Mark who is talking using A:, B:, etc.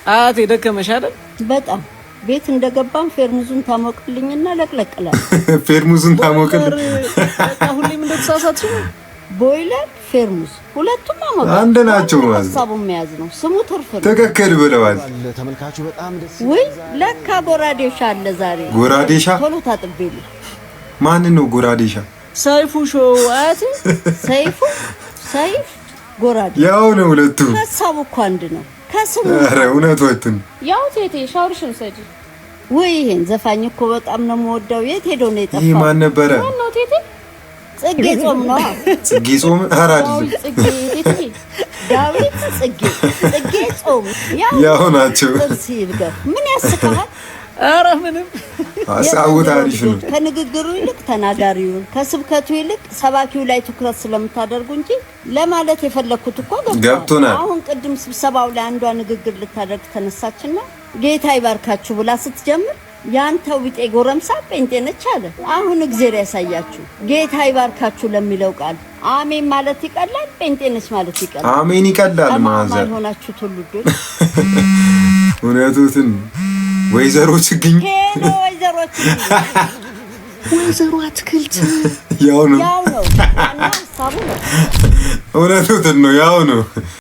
A: አያቴ ደከመሽ አይደል?
B: በጣም ቤት እንደገባን ፌርሙዙን ታሞቅልኝና ለቅለቅላል።
C: ፌርሙዙን ታሞቅልኝ።
A: በቃ ሁሌም እንደተሳሳትሽ ነው።
B: ቦይለር ፌርሙዝ ሁለቱም አሞቅ
C: አንድ ናቸው ማለት
B: ሀሳቡን መያዝ ነው። ስሙ ትርፍ ነው።
C: ትክክል ብለዋል።
D: ተመልካቹ በጣም ደስ
B: ወይ ለካ ጎራዴሻ አለ ዛሬ።
C: ጎራዴሻ
B: ቶሎ ታጥቤልኝ።
C: ማን ነው ጎራዴሻ?
A: ሰይፉ ሾው አያቴ።
B: ሰይፍ ጎራዴ
C: ያው ነው ሁለቱ።
B: ሀሳቡ እኮ አንድ ነው ከስሙ።
C: ኧረ እውነቱን
E: ያው ቴቴ ሻወርሽን ሰጂ።
B: ወይ ይሄን ዘፋኝ እኮ በጣም ነው የምወደው። የት ሄዶ ነው የጠፋው?
C: ይሄ ማን ነበረ?
E: ነው ቴቴ?
B: ጽጌ ጾም ነው።
C: ጽጌ ጾም አራድል
E: ጽጌ ቴቴ
B: ዳዊት ጽጌ ጾም
C: ያው ናቸው።
B: ምን ያስካል?
A: ኧረ ምንም
C: ሀሳቡ ታሪፍ ነው።
B: ከንግግሩ ይልቅ ተናጋሪውን ከስብከቱ ይልቅ ሰባኪው ላይ ትኩረት ስለምታደርጉ እንጂ ለማለት የፈለኩት እኮ
C: ገብቶናል።
B: አሁን ቅድም ስብሰባው ላይ አንዷ ንግግር ልታደርግ ተነሳችና ጌታ ይባርካችሁ ብላ ስትጀምር ያንተው ቢጤ ጎረምሳ ጴንጤ ነች አለ። አሁን እግዚአብሔር ያሳያችሁ። ጌታ ይባርካችሁ ለሚለው ቃል አሜን ማለት ይቀላል፣ ጴንጤ ነች ማለት ይቀላል።
C: አሜን ይቀላል። ማዘር
B: ሆናችሁ ትውልዶች
C: እውነቱን ወይዘሮ ችግኝ
A: ወይዘሮ አትክልት
C: ያው ነው።
B: እና ሀሳቡ ነው።
C: እውነቱን ነው። ያው ነው።